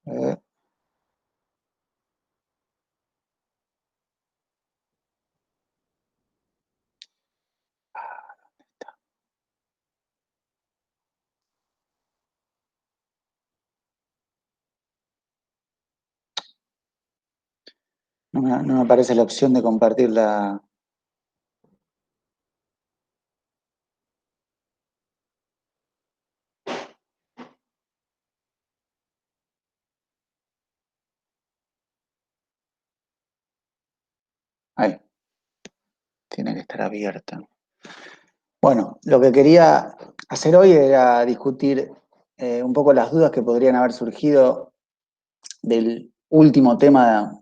Eh, no me aparece la opción de compartir la... Ahí, tiene que estar abierta. Bueno, lo que quería hacer hoy era discutir un poco las dudas que podrían haber surgido del último tema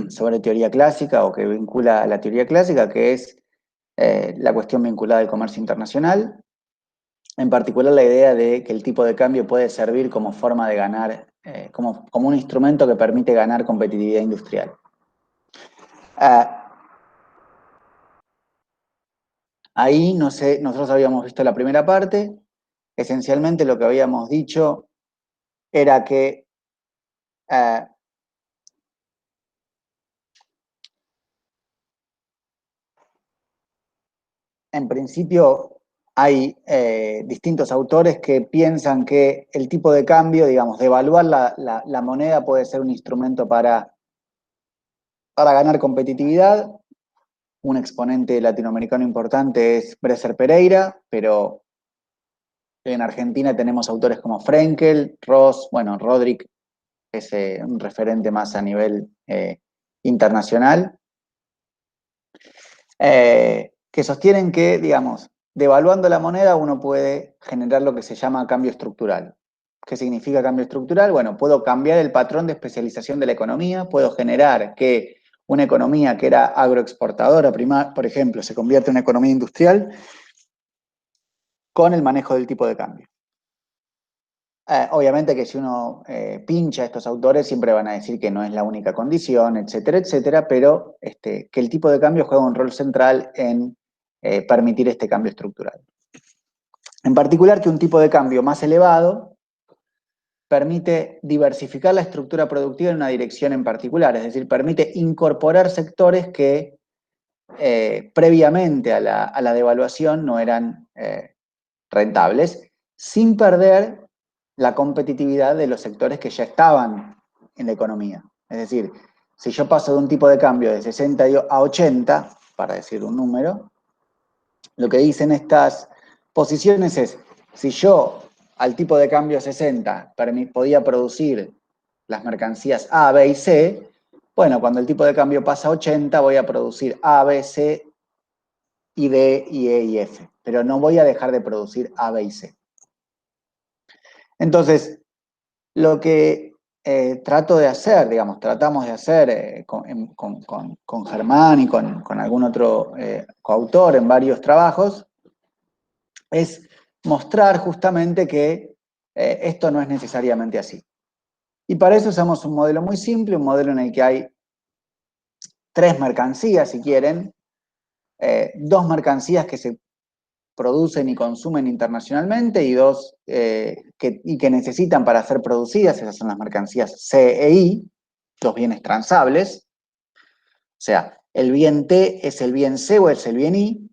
sobre teoría clásica o que vincula a la teoría clásica, que es la cuestión vinculada al comercio internacional, en particular la idea de que el tipo de cambio puede servir como forma de ganar, como un instrumento que permite ganar competitividad industrial. Ahí, no sé, nosotros habíamos visto la primera parte, esencialmente lo que habíamos dicho era que eh, en principio hay distintos autores que piensan que el tipo de cambio, digamos, devaluar la moneda puede ser un instrumento para ganar competitividad. Un exponente latinoamericano importante es Bresser Pereira, pero en Argentina tenemos autores como Frenkel, Ross, bueno, Rodrik es un referente más a nivel internacional, que sostienen que, digamos, devaluando la moneda uno puede generar lo que se llama cambio estructural. ¿Qué significa cambio estructural? Bueno, puedo cambiar el patrón de especialización de la economía, puedo generar que una economía que era agroexportadora, por ejemplo, se convierte en una economía industrial con el manejo del tipo de cambio. Obviamente que si uno pincha a estos autores siempre van a decir que no es la única condición, etcétera, etcétera, pero que el tipo de cambio juega un rol central en permitir este cambio estructural. En particular que un tipo de cambio más elevado permite diversificar la estructura productiva en una dirección en particular, es decir, permite incorporar sectores que previamente a la devaluación no eran rentables, sin perder la competitividad de los sectores que ya estaban en la economía. Es decir, si yo paso de un tipo de cambio de 60 a 80, para decir un número, lo que dicen estas posiciones es, si yo al tipo de cambio 60 podía producir las mercancías A, B y C, bueno, cuando el tipo de cambio pasa a 80 voy a producir A, B, C y D, y E y F, pero no voy a dejar de producir A, B y C. Entonces, lo que trato de hacer, digamos, tratamos de hacer con Germán y con algún otro coautor en varios trabajos, es mostrar justamente que esto no es necesariamente así. Y para eso usamos un modelo muy simple, un modelo en el que hay tres mercancías, si quieren, dos mercancías que se producen y consumen internacionalmente y dos que necesitan para ser producidas, esas son las mercancías C e I, los bienes transables. O sea, el bien T es el bien C o es el bien I,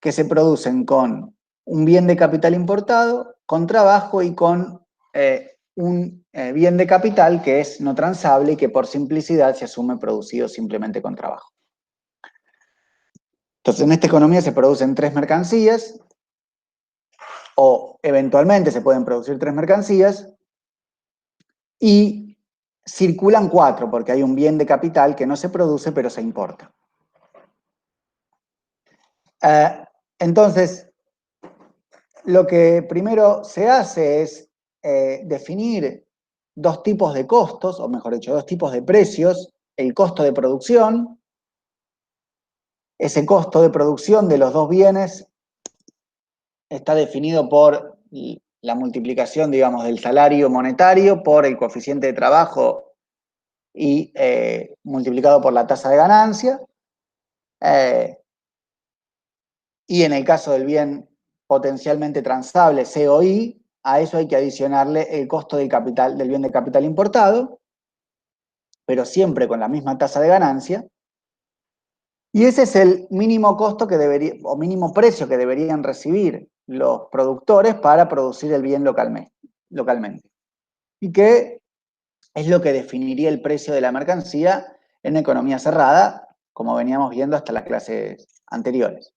que se producen con un bien de capital importado, con trabajo y con un bien de capital que es no transable y que por simplicidad se asume producido simplemente con trabajo. Entonces, en esta economía se producen tres mercancías, o eventualmente se pueden producir tres mercancías, y circulan cuatro, porque hay un bien de capital que no se produce, pero se importa. Entonces, lo que primero se hace es definir dos tipos de costos, o mejor dicho, dos tipos de precios. El costo de producción, ese costo de producción de los dos bienes está definido por la multiplicación, digamos, del salario monetario por el coeficiente de trabajo y multiplicado por la tasa de ganancia. Y en el caso del bien potencialmente transable, C o I, a eso hay que adicionarle el costo del capital, del bien de capital importado, pero siempre con la misma tasa de ganancia. Y ese es el mínimo costo que debería, o mínimo precio que deberían recibir los productores para producir el bien localmente. Y que es lo que definiría el precio de la mercancía en economía cerrada, como veníamos viendo hasta las clases anteriores.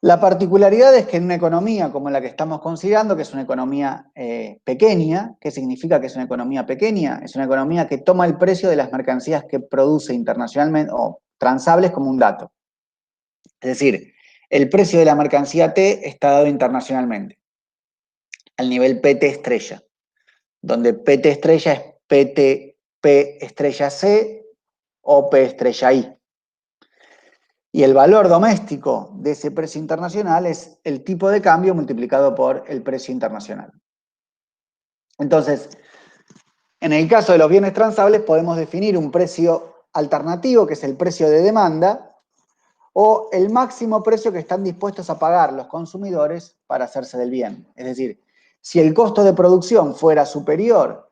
La particularidad es que en una economía como la que estamos considerando, que es una economía pequeña, ¿qué significa que es una economía pequeña? Es una economía que toma el precio de las mercancías que produce internacionalmente o transables como un dato. Es decir, el precio de la mercancía T está dado internacionalmente, al nivel PT estrella, donde PT estrella es PT P estrella C o P estrella I. Y el valor doméstico de ese precio internacional es el tipo de cambio multiplicado por el precio internacional. Entonces, en el caso de los bienes transables podemos definir un precio alternativo, que es el precio de demanda, o el máximo precio que están dispuestos a pagar los consumidores para hacerse del bien. Es decir, si el costo de producción fuera superior,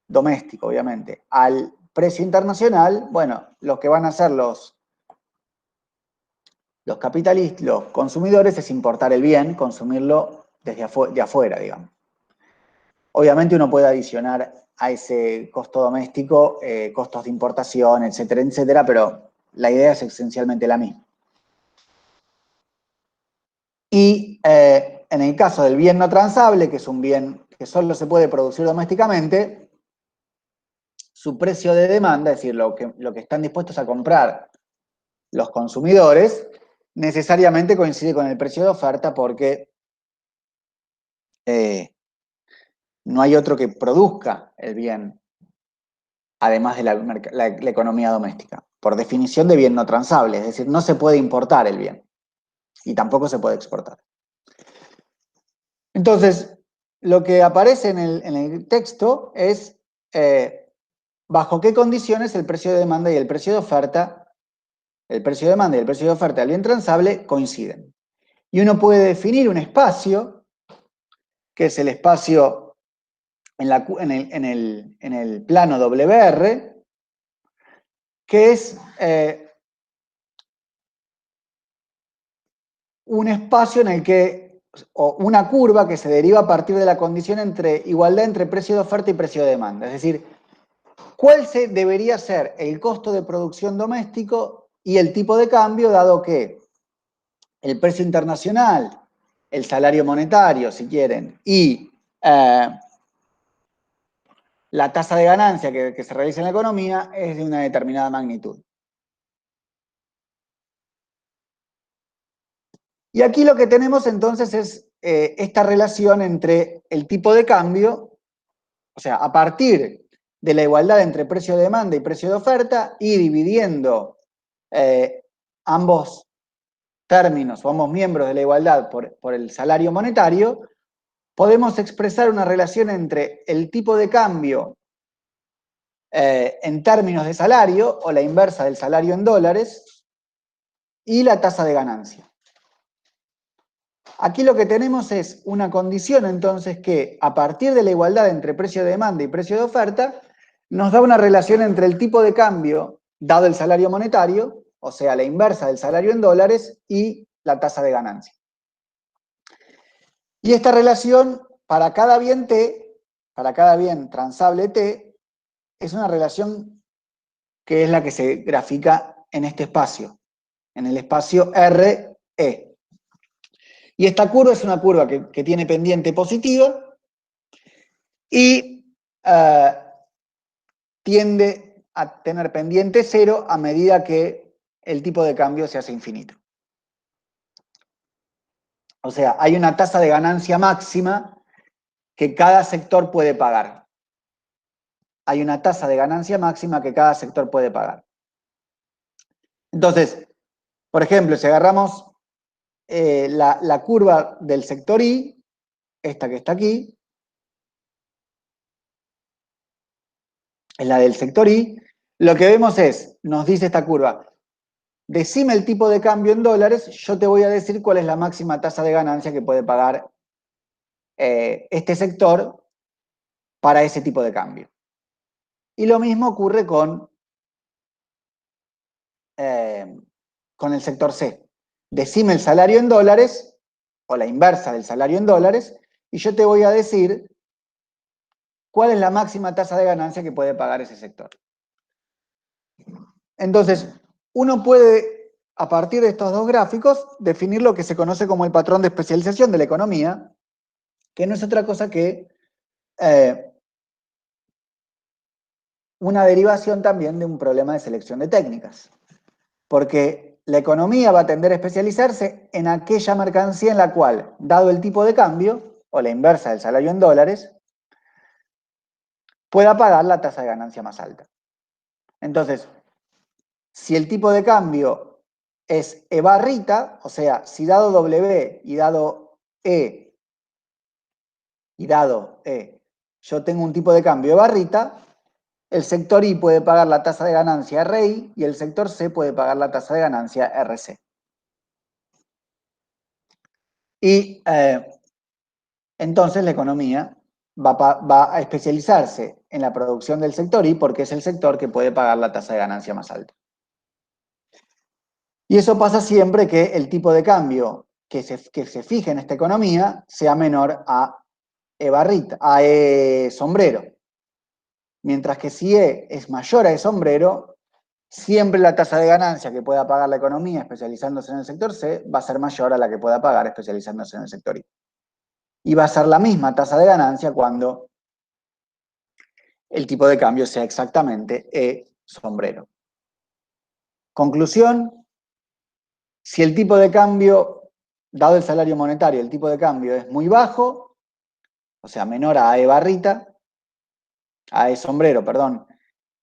doméstico obviamente, al precio internacional, bueno, lo que van a hacer los capitalistas, los consumidores, es importar el bien, consumirlo desde de afuera, digamos. Obviamente uno puede adicionar a ese costo doméstico costos de importación, etcétera, etcétera, pero la idea es esencialmente la misma. Y en el caso del bien no transable, que es un bien que solo se puede producir domésticamente, su precio de demanda, es decir, lo que están dispuestos a comprar los consumidores, necesariamente coincide con el precio de oferta porque no hay otro que produzca el bien, además de la economía doméstica. Por definición de bien no transable, es decir, no se puede importar el bien y tampoco se puede exportar. Entonces, lo que aparece en el texto es bajo qué condiciones el precio de demanda y el precio de oferta, el precio de demanda y el precio de oferta del bien transable coinciden. Y uno puede definir un espacio, que es el espacio en el plano WR, que es un espacio en el que, o una curva que se deriva a partir de la condición entre igualdad entre precio de oferta y precio de demanda. Es decir, ¿cuál debería ser el costo de producción doméstico y el tipo de cambio, dado que el precio internacional, el salario monetario, si quieren, y la tasa de ganancia que se realiza en la economía es de una determinada magnitud? Y aquí lo que tenemos entonces es esta relación entre el tipo de cambio, o sea, a partir de la igualdad entre precio de demanda y precio de oferta, y dividiendo ambos términos o ambos miembros de la igualdad por el salario monetario, podemos expresar una relación entre el tipo de cambio en términos de salario, o la inversa del salario en dólares, y la tasa de ganancia. Aquí lo que tenemos es una condición entonces que a partir de la igualdad entre precio de demanda y precio de oferta nos da una relación entre el tipo de cambio dado el salario monetario, o sea, la inversa del salario en dólares, y la tasa de ganancia. Y esta relación para cada bien T, para cada bien transable T, es una relación que es la que se grafica en este espacio, en el espacio RE. Y esta curva es una curva que tiene pendiente positiva y tiende a tener pendiente cero a medida que el tipo de cambio se hace infinito. O sea, hay una tasa de ganancia máxima que cada sector puede pagar. Hay una tasa de ganancia máxima que cada sector puede pagar. Entonces, por ejemplo, si agarramos la curva del sector I, esta que está aquí, es la del sector I, lo que vemos es, nos dice esta curva, decime el tipo de cambio en dólares, yo te voy a decir cuál es la máxima tasa de ganancia que puede pagar este sector para ese tipo de cambio. Y lo mismo ocurre con el sector C. Decime el salario en dólares, o la inversa del salario en dólares, y yo te voy a decir cuál es la máxima tasa de ganancia que puede pagar ese sector. Entonces, uno puede, a partir de estos dos gráficos, definir lo que se conoce como el patrón de especialización de la economía, que no es otra cosa que una derivación también de un problema de selección de técnicas. Porque la economía va a tender a especializarse en aquella mercancía en la cual, dado el tipo de cambio, o la inversa del salario en dólares, pueda pagar la tasa de ganancia más alta. Entonces, si el tipo de cambio es E barrita, o sea, si dado W y dado E, yo tengo un tipo de cambio E barrita, el sector I puede pagar la tasa de ganancia RI y el sector C puede pagar la tasa de ganancia RC. Y entonces la economía va a especializarse en la producción del sector I porque es el sector que puede pagar la tasa de ganancia más alta. Y eso pasa siempre que el tipo de cambio que se fije en esta economía sea menor a E barrita, a E sombrero. Mientras que si E es mayor a E sombrero, siempre la tasa de ganancia que pueda pagar la economía especializándose en el sector C va a ser mayor a la que pueda pagar especializándose en el sector I. Y va a ser la misma tasa de ganancia cuando el tipo de cambio sea exactamente E sombrero. Conclusión, si el tipo de cambio, dado el salario monetario, el tipo de cambio es muy bajo, o sea, menor a E barrita, a E sombrero, perdón,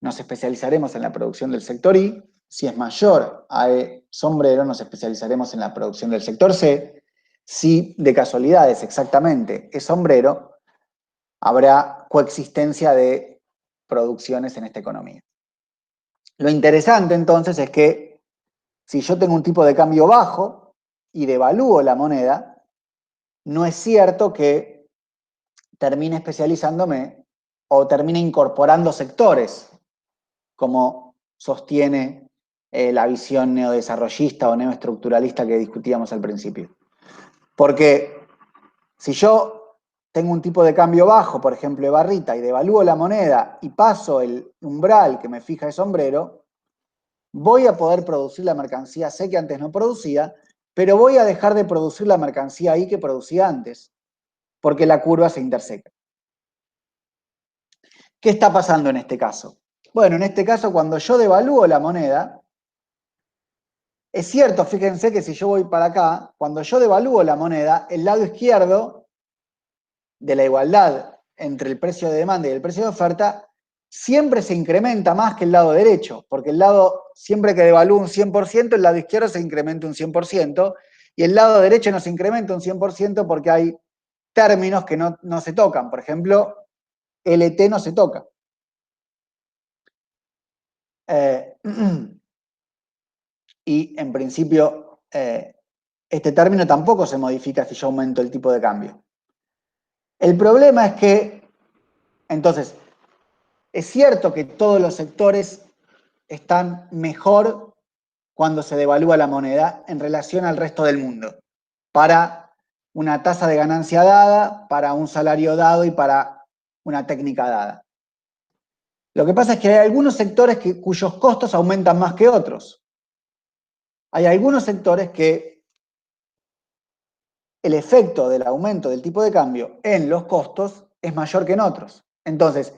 nos especializaremos en la producción del sector I. Si es mayor a E sombrero, nos especializaremos en la producción del sector C. Si de casualidad es exactamente E sombrero, habrá coexistencia de producciones en esta economía. Lo interesante entonces es que si yo tengo un tipo de cambio bajo y devalúo la moneda, no es cierto que termine especializándome o termine incorporando sectores, como sostiene la visión neodesarrollista o neoestructuralista que discutíamos al principio. Porque si yo tengo un tipo de cambio bajo, por ejemplo, de barrita, y devalúo la moneda y paso el umbral que me fija el sombrero, voy a poder producir la mercancía C que antes no producía, pero voy a dejar de producir la mercancía I que producía antes, porque la curva se interseca. ¿Qué está pasando en este caso? Bueno, en este caso, cuando yo devalúo la moneda, es cierto, fíjense que si yo voy para acá, cuando yo devalúo la moneda, el lado izquierdo de la igualdad entre el precio de demanda y el precio de oferta siempre se incrementa más que el lado derecho, porque el lado, siempre que devalúo un 100%, el lado izquierdo se incrementa un 100%, y el lado derecho no se incrementa un 100% porque hay términos que no se tocan. Por ejemplo, LT no se toca. Y en principio, este término tampoco se modifica si yo aumento el tipo de cambio. El problema es que, entonces, es cierto que todos los sectores están mejor cuando se devalúa la moneda en relación al resto del mundo, para una tasa de ganancia dada, para un salario dado y para una técnica dada. Lo que pasa es que hay algunos sectores cuyos costos aumentan más que otros. Hay algunos sectores que el efecto del aumento del tipo de cambio en los costos es mayor que en otros. Entonces,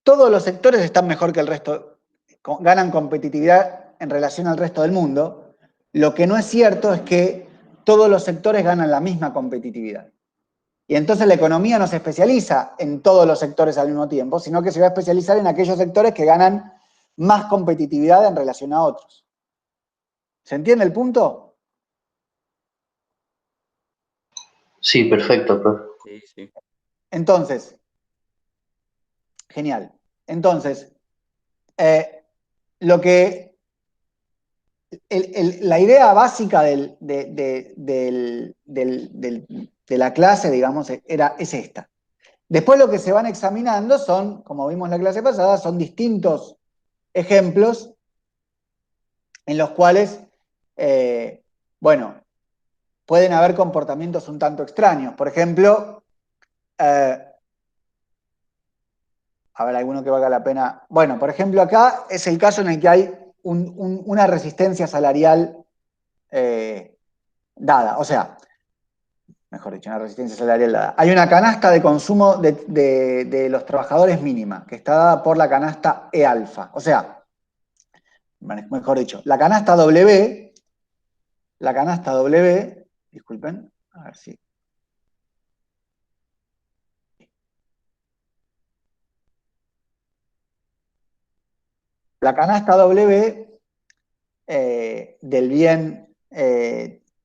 todos los sectores están mejor que el resto, ganan competitividad en relación al resto del mundo. Lo que no es cierto es que todos los sectores ganan la misma competitividad. Y entonces la economía no se especializa en todos los sectores al mismo tiempo, sino que se va a especializar en aquellos sectores que ganan más competitividad en relación a otros. ¿Se entiende el punto? Sí, perfecto, profe. Sí, sí. Entonces, genial. Entonces, lo que la idea básica de la clase, digamos, es esta. Después lo que se van examinando son, como vimos en la clase pasada, son distintos ejemplos en los cuales, bueno, pueden haber comportamientos un tanto extraños. Por ejemplo, a ver, alguno que valga la pena. Bueno, por ejemplo, acá es el caso en el que hay una resistencia salarial dada. O sea, mejor dicho, una resistencia salarial dada. Hay una canasta de consumo de los trabajadores mínima, que está dada por la canasta E alfa. O sea, mejor dicho, la canasta W, disculpen, a ver si. La canasta W del bien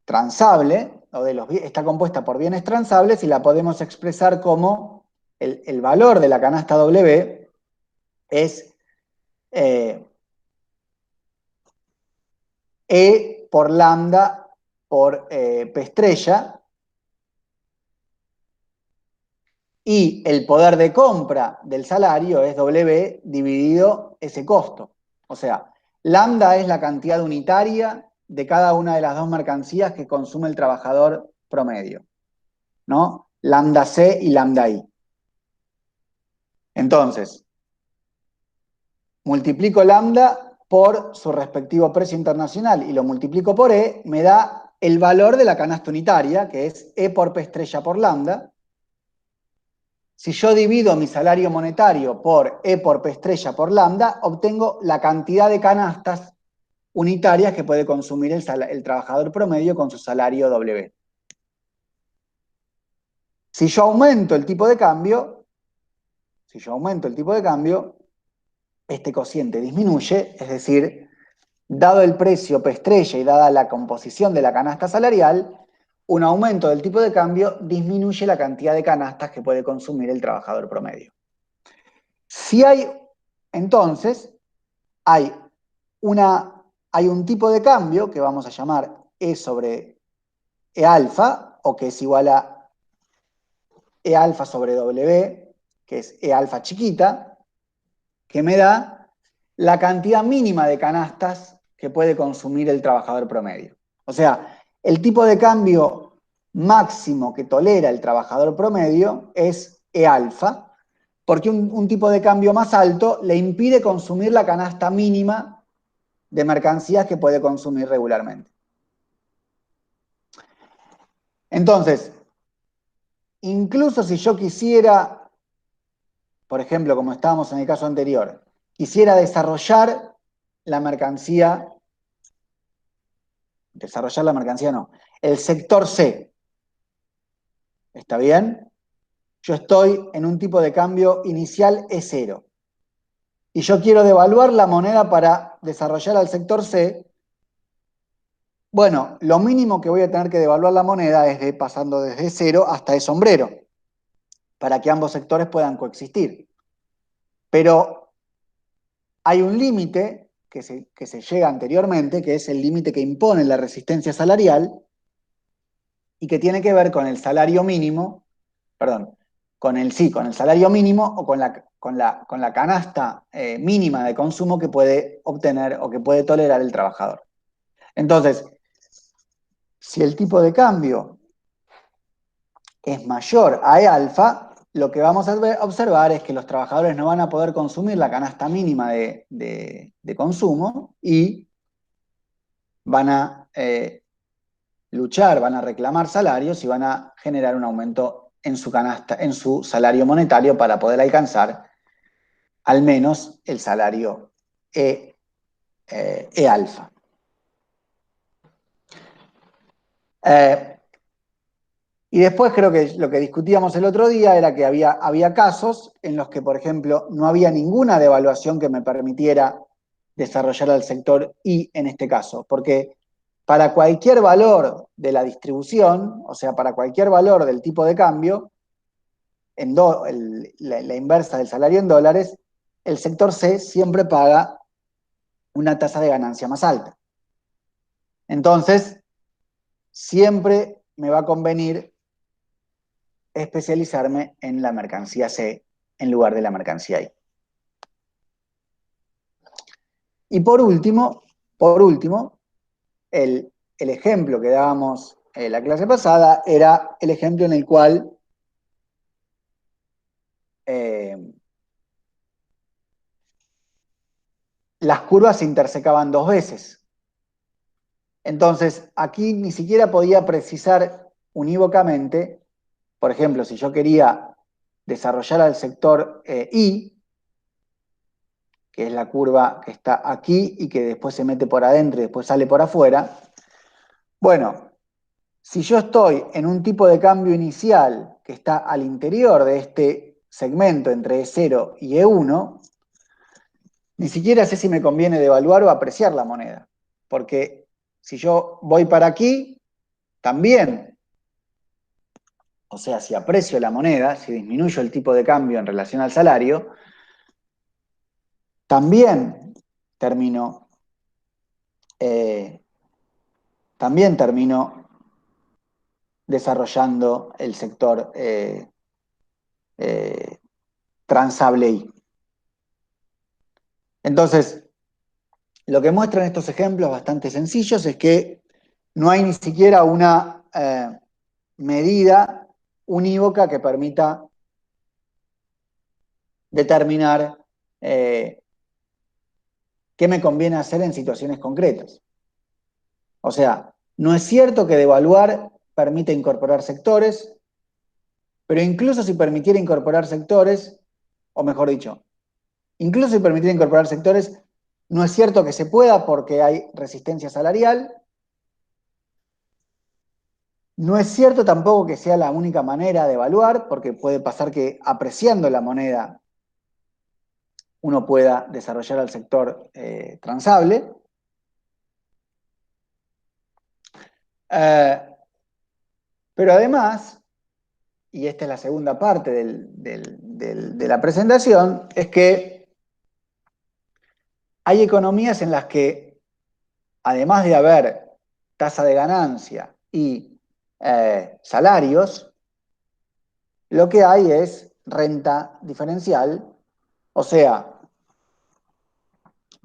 transable, o está compuesta por bienes transables y la podemos expresar como el valor de la canasta W es E por lambda por P estrella, y el poder de compra del salario es W dividido ese costo. O sea, lambda es la cantidad unitaria de cada una de las dos mercancías que consume el trabajador promedio, ¿no? Lambda C y lambda I. Entonces, multiplico lambda por su respectivo precio internacional y lo multiplico por E, me da el valor de la canasta unitaria, que es E por P estrella por lambda. Si yo divido mi salario monetario por E por P estrella por lambda, obtengo la cantidad de canastas unitarias que puede consumir el trabajador promedio con su salario W. Si yo aumento el tipo de cambio, este cociente disminuye, es decir, dado el precio P estrella y dada la composición de la canasta salarial, un aumento del tipo de cambio disminuye la cantidad de canastas que puede consumir el trabajador promedio. Si hay, entonces, hay, hay un tipo de cambio que vamos a llamar E sobre E alfa, o que es igual a E alfa sobre W, que es E alfa chiquita, que me da la cantidad mínima de canastas que puede consumir el trabajador promedio. O sea, el tipo de cambio máximo que tolera el trabajador promedio es E alfa, porque un tipo de cambio más alto le impide consumir la canasta mínima de mercancías que puede consumir regularmente. Entonces, incluso si yo quisiera, por ejemplo, como estábamos en el caso anterior, quisiera desarrollar la mercancía no, el sector C, ¿está bien? Yo estoy en un tipo de cambio inicial E0 y yo quiero devaluar la moneda para desarrollar al sector C. Bueno, lo mínimo que voy a tener que devaluar la moneda es pasando desde 0 hasta E sombrero, para que ambos sectores puedan coexistir. Pero hay un límite que se llega anteriormente, que es el límite que impone la resistencia salarial y que tiene que ver con el salario mínimo, perdón, con el salario mínimo o con la canasta mínima de consumo que puede obtener o que puede tolerar el trabajador. Entonces, si el tipo de cambio es mayor a E alfa, lo que vamos a observar es que los trabajadores no van a poder consumir la canasta mínima de consumo y van a luchar, van a reclamar salarios y van a generar un aumento en su canasta, en su salario monetario para poder alcanzar al menos el salario E alfa. Y después creo que lo que discutíamos el otro día era que había casos en los que, por ejemplo, no había ninguna devaluación que me permitiera desarrollar al sector I en este caso, porque para cualquier valor de la distribución, o sea, para cualquier valor del tipo de cambio, la inversa del salario en dólares, el sector C siempre paga una tasa de ganancia más alta. Entonces, siempre me va a convenir especializarme en la mercancía C en lugar de la mercancía I. Y por último, el ejemplo que dábamos en la clase pasada era el ejemplo en el cual las curvas se intersecaban dos veces. Entonces, aquí ni siquiera podía precisar unívocamente, por ejemplo, si yo quería desarrollar al sector I, que es la curva que está aquí y que después se mete por adentro y después sale por afuera. Bueno, si yo estoy en un tipo de cambio inicial que está al interior de este segmento entre E0 y E1, ni siquiera sé si me conviene devaluar o apreciar la moneda, porque si yo voy para aquí, también, o sea, si aprecio la moneda, si disminuyo el tipo de cambio en relación al salario, también termino, eh, también termino desarrollando el sector eh, transable I. Entonces, lo que muestran estos ejemplos bastante sencillos es que no hay ni siquiera una medida unívoca que permita determinar qué me conviene hacer en situaciones concretas. O sea, no es cierto que devaluar permite incorporar sectores, pero incluso si permitiera incorporar sectores, o mejor dicho, incluso si permitiera incorporar sectores, no es cierto que se pueda porque hay resistencia salarial. No es cierto tampoco que sea la única manera de evaluar, porque puede pasar que apreciando la moneda uno pueda desarrollar al sector transable. Pero además, y esta es la segunda parte de la presentación, es que hay economías en las que, además de haber tasa de ganancia y salarios, lo que hay es renta diferencial, o sea,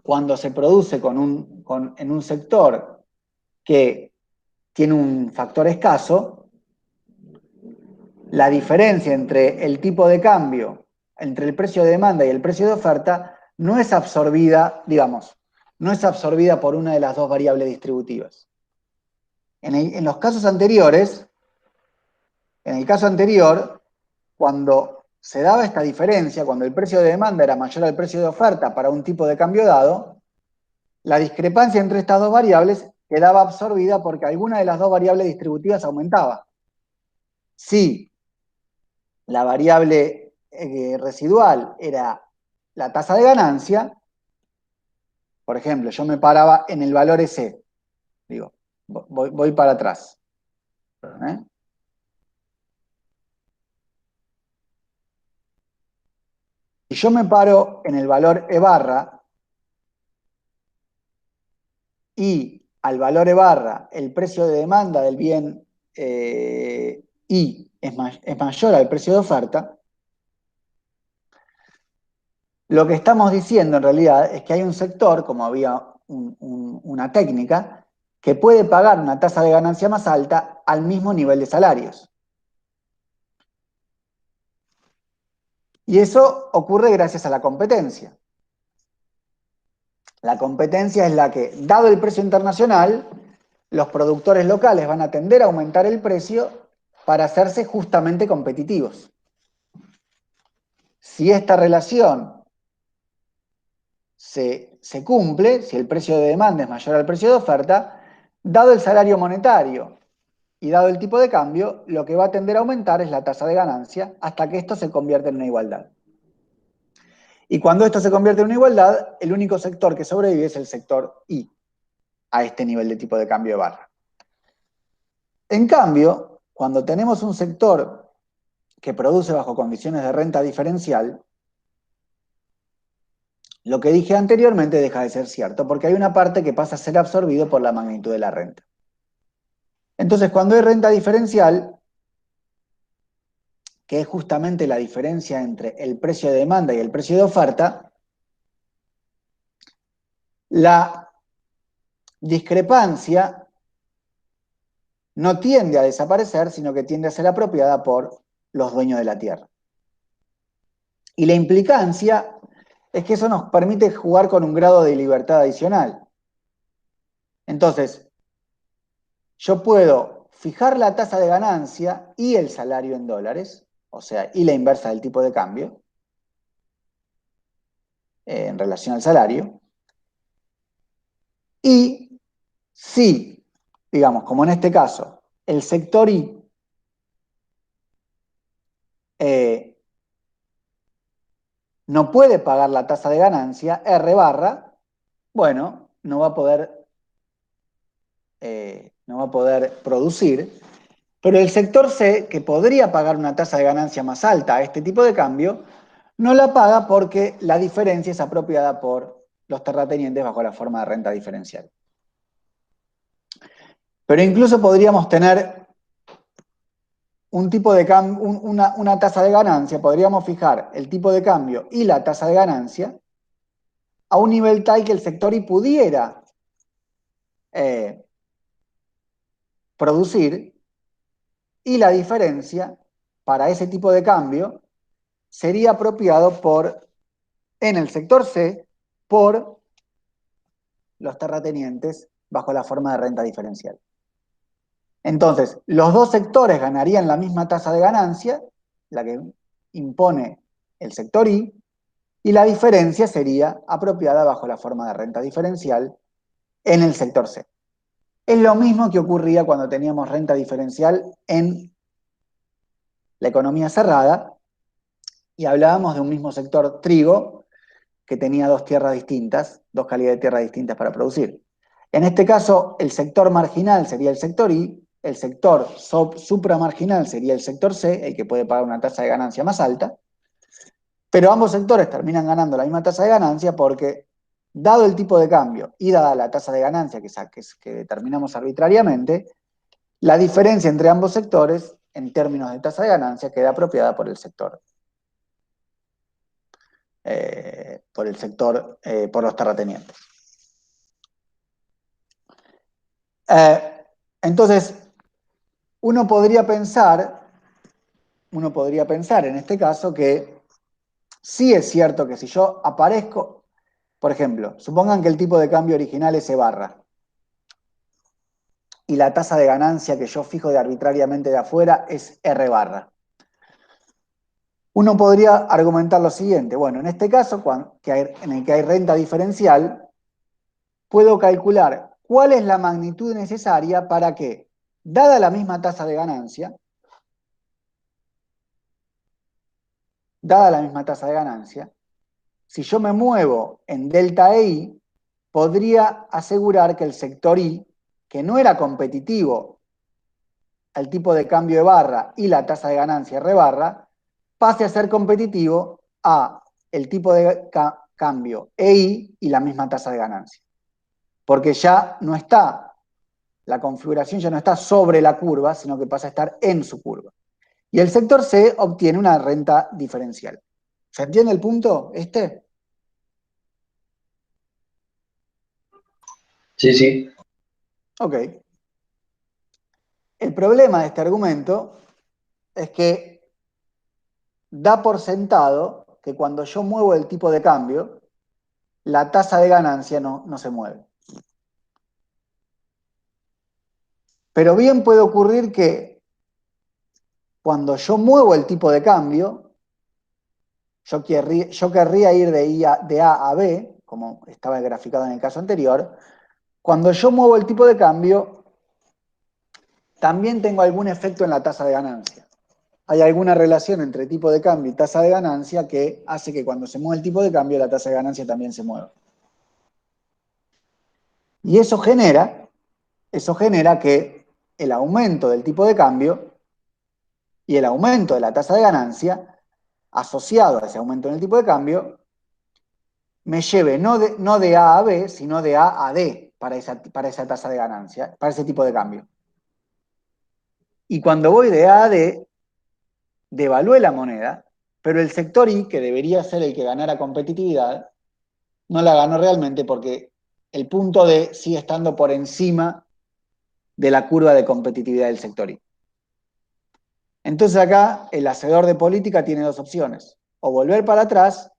cuando se produce en un sector que tiene un factor escaso, la diferencia entre el tipo de cambio, entre el precio de demanda y el precio de oferta, no es absorbida, digamos, no es absorbida por una de las dos variables distributivas. En los casos anteriores, en el caso anterior, cuando se daba esta diferencia, cuando el precio de demanda era mayor al precio de oferta para un tipo de cambio dado, la discrepancia entre estas dos variables quedaba absorbida porque alguna de las dos variables distributivas aumentaba. Si la variable residual era la tasa de ganancia, por ejemplo, yo me paraba en el valor S, digo, voy para atrás. ¿eh? Si yo me paro en el valor E barra y al valor E barra el precio de demanda del bien I es mayor al precio de oferta, lo que estamos diciendo en realidad es que hay un sector, como había una técnica, que puede pagar una tasa de ganancia más alta al mismo nivel de salarios. Y eso ocurre gracias a la competencia. La competencia es la que, dado el precio internacional, los productores locales van a tender a aumentar el precio para hacerse justamente competitivos. Si esta relación se cumple, si el precio de demanda es mayor al precio de oferta, dado el salario monetario y dado el tipo de cambio, lo que va a tender a aumentar es la tasa de ganancia hasta que esto se convierte en una igualdad. Y cuando esto se convierte en una igualdad, el único sector que sobrevive es el sector I, a este nivel de tipo de cambio de barra. En cambio, cuando tenemos un sector que produce bajo condiciones de renta diferencial, lo que dije anteriormente deja de ser cierto, porque hay una parte que pasa a ser absorbido por la magnitud de la renta. Entonces, cuando hay renta diferencial, que es justamente la diferencia entre el precio de demanda y el precio de oferta, la discrepancia no tiende a desaparecer, sino que tiende a ser apropiada por los dueños de la tierra. Y la implicancia es que eso nos permite jugar con un grado de libertad adicional. Entonces, yo puedo fijar la tasa de ganancia y el salario en dólares, o sea, y la inversa del tipo de cambio, en relación al salario. Y si, digamos, como en este caso, el sector I no puede pagar la tasa de ganancia, R barra, bueno, no va a poder producir, pero el sector C, que podría pagar una tasa de ganancia más alta a este tipo de cambio, no la paga porque la diferencia es apropiada por los terratenientes bajo la forma de renta diferencial. Pero incluso podríamos tener un tipo de una tasa de ganancia, podríamos fijar el tipo de cambio y la tasa de ganancia a un nivel tal que el sector I pudiera producir, y la diferencia para ese tipo de cambio sería apropiado en el sector C por los terratenientes bajo la forma de renta diferencial. Entonces, los dos sectores ganarían la misma tasa de ganancia, la que impone el sector I, y la diferencia sería apropiada bajo la forma de renta diferencial en el sector C. Es lo mismo que ocurría cuando teníamos renta diferencial en la economía cerrada y hablábamos de un mismo sector trigo que tenía dos tierras distintas, dos calidades de tierra distintas para producir. En este caso, el sector marginal sería el sector I, el sector supramarginal sería el sector C, el que puede pagar una tasa de ganancia más alta, pero ambos sectores terminan ganando la misma tasa de ganancia porque, dado el tipo de cambio y dada la tasa de ganancia que determinamos arbitrariamente, la diferencia entre ambos sectores, en términos de tasa de ganancia, queda apropiada por el sector, por los terratenientes. Entonces, uno podría pensar en este caso que sí es cierto que si yo aparezco, por ejemplo, supongan que el tipo de cambio original es E barra y la tasa de ganancia que yo fijo arbitrariamente de afuera es R barra. Uno podría argumentar lo siguiente, bueno, en este caso, en el que hay renta diferencial, puedo calcular cuál es la magnitud necesaria para que, dada la misma tasa de ganancia, si yo me muevo en delta I, podría asegurar que el sector I, que no era competitivo al tipo de cambio de barra y la tasa de ganancia R barra, pase a ser competitivo a el tipo de cambio EI y la misma tasa de ganancia. Porque ya no está, la configuración ya no está sobre la curva, sino que pasa a estar en su curva. Y el sector C obtiene una renta diferencial. ¿Se entiende el punto este? Sí, sí. Ok. El problema de este argumento es que da por sentado que cuando yo muevo el tipo de cambio, la tasa de ganancia no se mueve. Pero bien puede ocurrir que cuando yo muevo el tipo de cambio, yo querría ir de A a B, como estaba graficado en el caso anterior. Cuando yo muevo el tipo de cambio, también tengo algún efecto en la tasa de ganancia. Hay alguna relación entre tipo de cambio y tasa de ganancia que hace que cuando se mueve el tipo de cambio, la tasa de ganancia también se mueva. Y eso genera que el aumento del tipo de cambio y el aumento de la tasa de ganancia, asociado a ese aumento en el tipo de cambio, me lleve no de A a B, sino de A a D para esa tasa de ganancia, para ese tipo de cambio. Y cuando voy de A a D, devalúe la moneda, pero el sector I, que debería ser el que ganara competitividad, no la ganó realmente porque el punto D sigue estando por encima de la curva de competitividad del sector I. Entonces acá el hacedor de política tiene dos opciones, o volver para atrás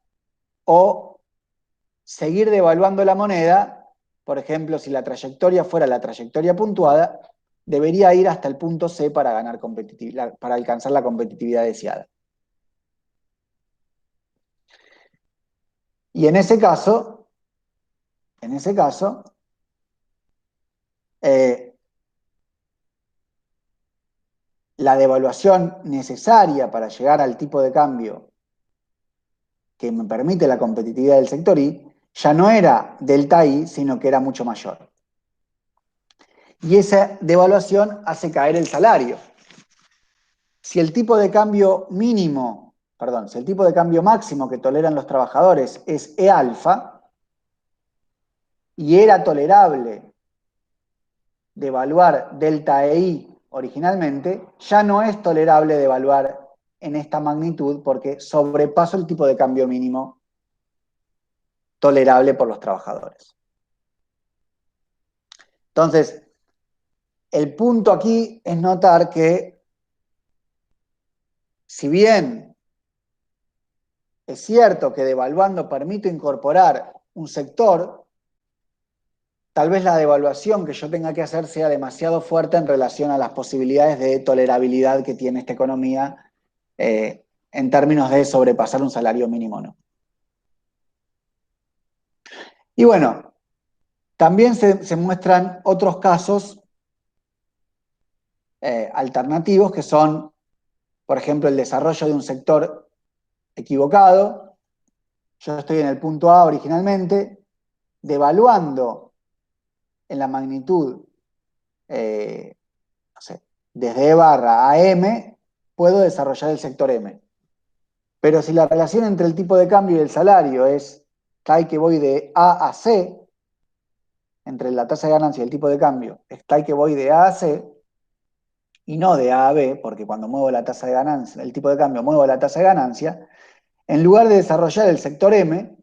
o seguir devaluando la moneda. Por ejemplo, si la trayectoria fuera la trayectoria puntuada, debería ir hasta el punto C para ganar competitividad, para alcanzar la competitividad deseada. Y en ese caso, eh, la devaluación necesaria para llegar al tipo de cambio que me permite la competitividad del sector I, ya no era delta I, sino que era mucho mayor. Y esa devaluación hace caer el salario. Si el tipo de cambio mínimo, perdón, si el tipo de cambio máximo que toleran los trabajadores es E alfa, y era tolerable devaluar delta EI originalmente, ya no es tolerable devaluar en esta magnitud porque sobrepaso el tipo de cambio mínimo tolerable por los trabajadores. Entonces, el punto aquí es notar que, si bien es cierto que devaluando permito incorporar un sector, tal vez la devaluación que yo tenga que hacer sea demasiado fuerte en relación a las posibilidades de tolerabilidad que tiene esta economía en términos de sobrepasar un salario mínimo, ¿no? Y bueno, también se muestran otros casos alternativos que son, por ejemplo, el desarrollo de un sector equivocado. Yo estoy en el punto A originalmente, devaluando en la magnitud, no sé, desde E barra a M, puedo desarrollar el sector M. Pero si la relación entre el tipo de cambio y el salario es tal que voy de A a C, entre la tasa de ganancia y el tipo de cambio, es tal que voy de A a C, y no de A a B, porque cuando muevo la tasa de ganancia, el tipo de cambio muevo la tasa de ganancia, en lugar de desarrollar el sector M,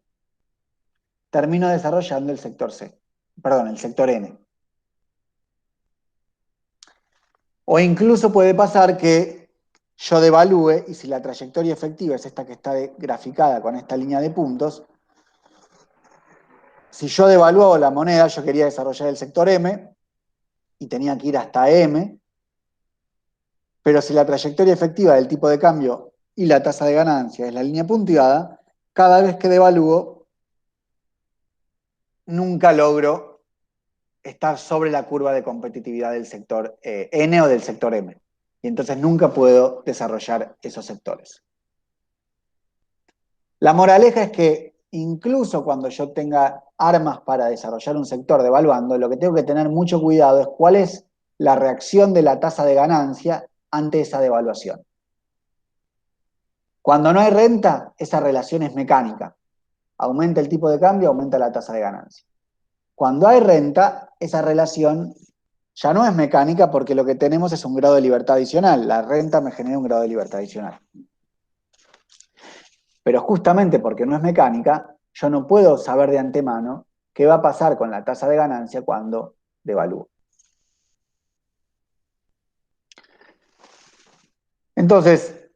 termino desarrollando el sector C, perdón, el sector N. O incluso puede pasar que yo devalúe, y si la trayectoria efectiva es esta que está graficada con esta línea de puntos, si yo devalúo la moneda, yo quería desarrollar el sector M, y tenía que ir hasta M, pero si la trayectoria efectiva del tipo de cambio y la tasa de ganancia es la línea punteada, cada vez que devalúo, nunca logro estar sobre la curva de competitividad del sector N o del sector M. Y entonces nunca puedo desarrollar esos sectores. La moraleja es que incluso cuando yo tenga armas para desarrollar un sector devaluando, lo que tengo que tener mucho cuidado es cuál es la reacción de la tasa de ganancia ante esa devaluación. Cuando no hay renta, esa relación es mecánica. Aumenta el tipo de cambio, aumenta la tasa de ganancia. Cuando hay renta, esa relación ya no es mecánica porque lo que tenemos es un grado de libertad adicional. La renta me genera un grado de libertad adicional. Pero justamente porque no es mecánica, yo no puedo saber de antemano qué va a pasar con la tasa de ganancia cuando devalúo. Entonces,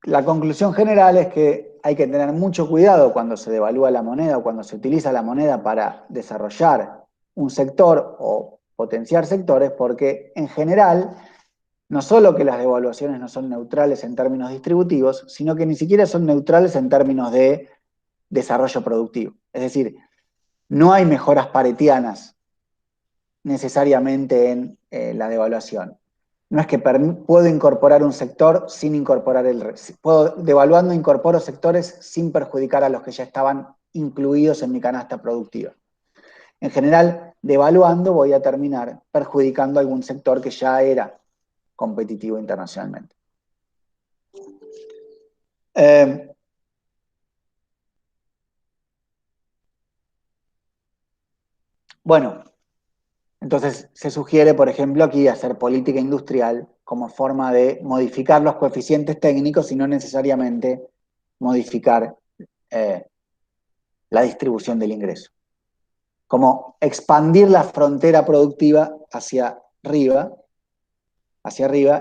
la conclusión general es que hay que tener mucho cuidado cuando se devalúa la moneda o cuando se utiliza la moneda para desarrollar un sector o potenciar sectores, porque en general, no solo que las devaluaciones no son neutrales en términos distributivos, sino que ni siquiera son neutrales en términos de desarrollo productivo. Es decir, no hay mejoras paretianas necesariamente en la devaluación. No es que puedo incorporar un sector sin incorporar el resto. Devaluando incorporo sectores sin perjudicar a los que ya estaban incluidos en mi canasta productiva. En general, devaluando voy a terminar perjudicando algún sector que ya era competitivo internacionalmente. Bueno, Entonces se sugiere, por ejemplo, aquí hacer política industrial como forma de modificar los coeficientes técnicos y no necesariamente modificar eh, la distribución del ingreso. Como expandir la frontera productiva hacia arriba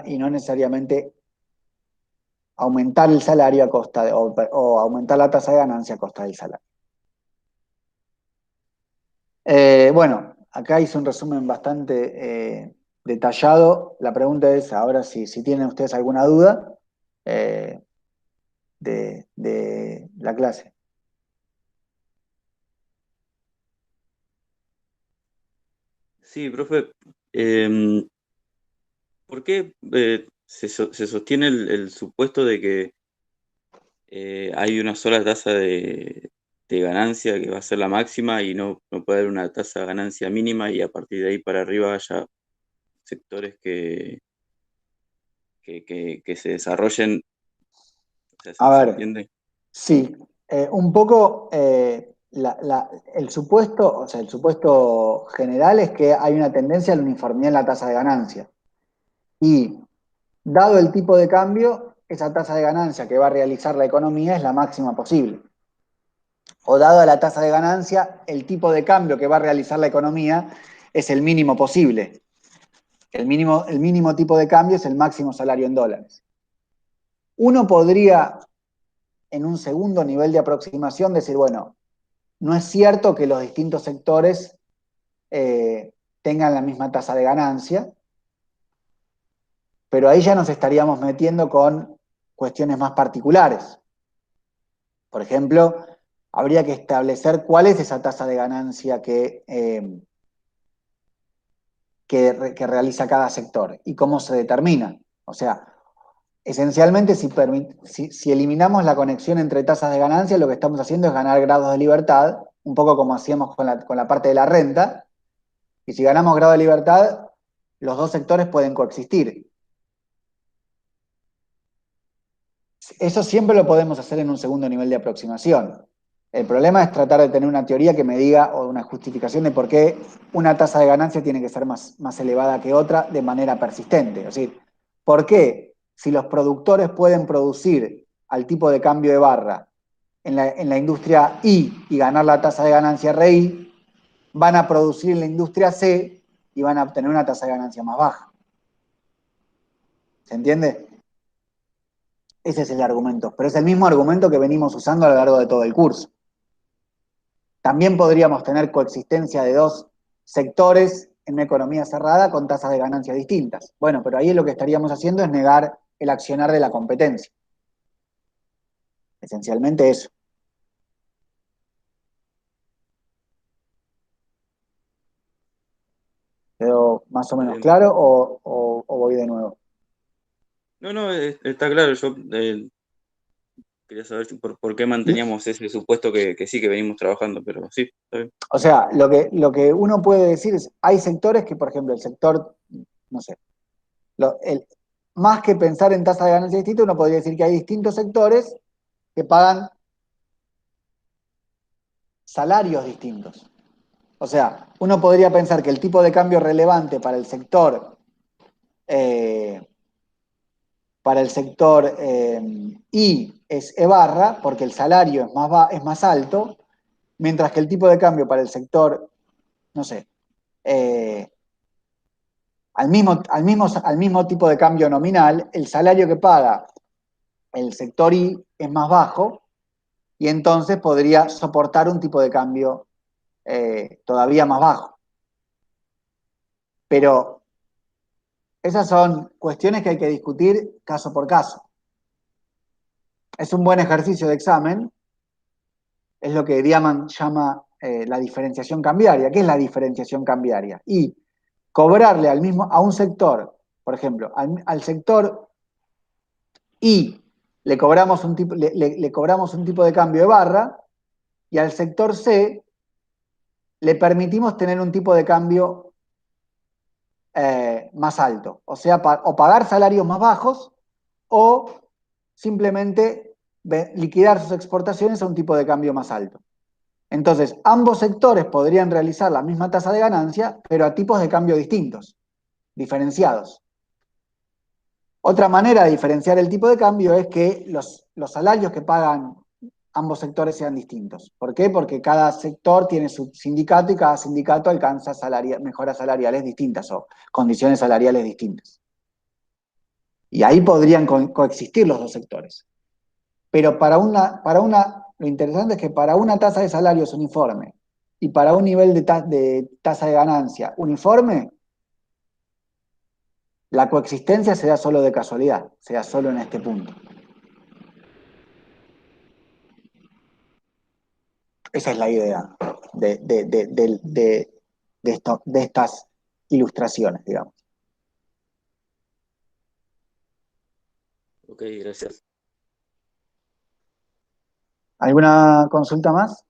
y no necesariamente aumentar el salario a costa o aumentar la tasa de ganancia a costa del salario. Bueno, acá hice un resumen bastante detallado. La pregunta es ahora si tienen ustedes alguna duda eh, de la clase. Sí, profe, em, ¿por qué se sostiene el supuesto de que hay una sola tasa de ganancia que va a ser la máxima y no puede haber una tasa de ganancia mínima y a partir de ahí para arriba haya sectores que se desarrollen? O sea, A ¿se ver, entiende? sí, un poco el supuesto, o sea, el supuesto general es que hay una tendencia a la uniformidad en la tasa de ganancia. Y dado el tipo de cambio, esa tasa de ganancia que va a realizar la economía es la máxima posible. O dado la tasa de ganancia, el tipo de cambio que va a realizar la economía es el mínimo posible. El mínimo tipo de cambio es el máximo salario en dólares. Uno podría, en un segundo nivel de aproximación, decir, bueno, no es cierto que los distintos sectores tengan la misma tasa de ganancia, pero ahí ya nos estaríamos metiendo con cuestiones más particulares. Por ejemplo, habría que establecer cuál es esa tasa de ganancia que realiza cada sector y cómo se determina. O sea, esencialmente, si eliminamos la conexión entre tasas de ganancia, lo que estamos haciendo es ganar grados de libertad, un poco como hacíamos con la parte de la renta, y si ganamos grado de libertad, los dos sectores pueden coexistir. Eso siempre lo podemos hacer en un segundo nivel de aproximación. El problema es tratar de tener una teoría que me diga, o una justificación de por qué una tasa de ganancia tiene que ser más elevada que otra de manera persistente. Es decir, ¿por qué si los productores pueden producir al tipo de cambio de barra en la industria I y ganar la tasa de ganancia RI, van a producir en la industria C y van a obtener una tasa de ganancia más baja? ¿Se entiende? Ese es el argumento, pero es el mismo argumento que venimos usando a lo largo de todo el curso. También podríamos tener coexistencia de dos sectores en una economía cerrada con tasas de ganancia distintas. Bueno, pero ahí lo que estaríamos haciendo es negar el accionar de la competencia. Esencialmente eso. ¿Quedó más o Está menos bien. claro o voy de nuevo? No, no, está claro. Yo quería saber por qué manteníamos ese supuesto que sí que venimos trabajando, pero sí, está bien. O sea, lo que uno puede decir es, hay sectores que, por ejemplo, el sector, no sé, más que pensar en tasa de ganancia distinta, uno podría decir que hay distintos sectores que pagan salarios distintos. O sea, uno podría pensar que el tipo de cambio relevante eh, para el sector I es E barra, porque el salario es más alto, mientras que el tipo de cambio para el sector, no sé, eh, al mismo tipo de cambio nominal, el salario que paga el sector I es más bajo y entonces podría soportar un tipo de cambio todavía más bajo. Pero esas son cuestiones que hay que discutir caso por caso. Es un buen ejercicio de examen, es lo que Diamond llama la diferenciación cambiaria. ¿Qué es la diferenciación cambiaria? Y cobrarle a un sector, por ejemplo, al sector I le cobramos un tipo de cambio de barra y al sector C le permitimos tener un tipo de cambio más alto. O sea, o pagar salarios más bajos o simplemente liquidar sus exportaciones a un tipo de cambio más alto. Entonces, ambos sectores podrían realizar la misma tasa de ganancia, pero a tipos de cambio distintos, diferenciados. Otra manera de diferenciar el tipo de cambio es que los salarios que pagan ambos sectores sean distintos. ¿Por qué? Porque cada sector tiene su sindicato y cada sindicato alcanza mejoras salariales distintas o condiciones salariales distintas. Y ahí podrían coexistir los dos sectores. Pero lo interesante es que para una tasa de salarios uniforme y para un nivel de tasa de ganancia uniforme, la coexistencia se da solo de casualidad, se da solo en este punto. Esa es la idea de estas ilustraciones, digamos. Ok, gracias. ¿Alguna consulta más?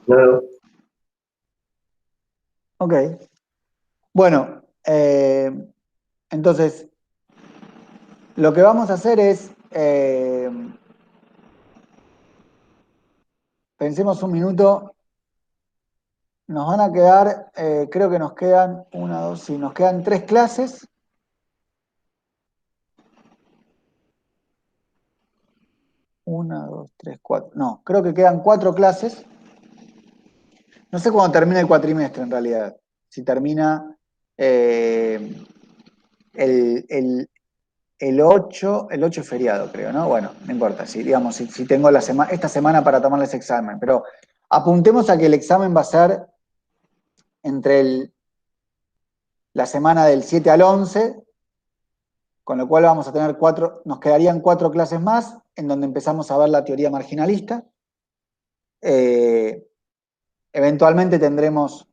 No, Ok. Bueno, entonces, lo que vamos a hacer es, pensemos un minuto, nos van a quedar, creo que nos quedan nos quedan 3 clases. Una, dos, tres, cuatro. No, creo que quedan 4 clases. No sé cuándo termina el cuatrimestre en realidad. Si termina el 8, el 8 es feriado, creo, ¿no? Bueno, no importa, digamos, si tengo esta semana para tomarles examen, pero apuntemos a que el examen va a ser entre la semana del 7 al 11, con lo cual vamos a tener nos quedarían 4 clases más, en donde empezamos a ver la teoría marginalista. Eventualmente tendremos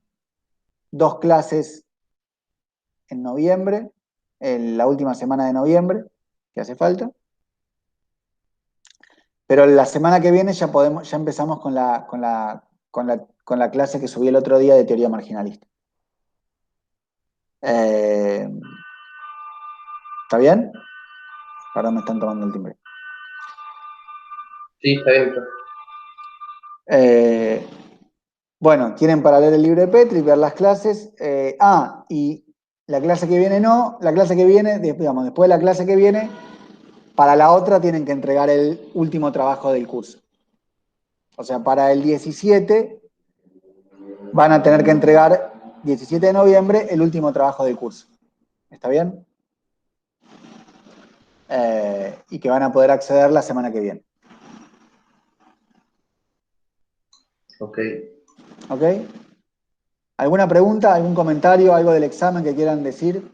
2 clases en noviembre, en la última semana de noviembre, que hace falta. Pero la semana que viene ya empezamos con la clase que subí el otro día de teoría marginalista. ¿Está bien? Ahora me están tomando el timbre. sí, está bien, profe. Bueno, tienen para leer el libro de Petri, ver las clases. Y la clase que viene no, la clase que viene, digamos, después de la clase que viene, para la otra tienen que entregar el último trabajo del curso. O sea, para el 17 van a tener que entregar, 17 de noviembre, el último trabajo del curso. ¿Está bien? Y que van a poder acceder la semana que viene. Ok. ¿Ok? ¿Alguna pregunta, algún comentario, algo del examen que quieran decir?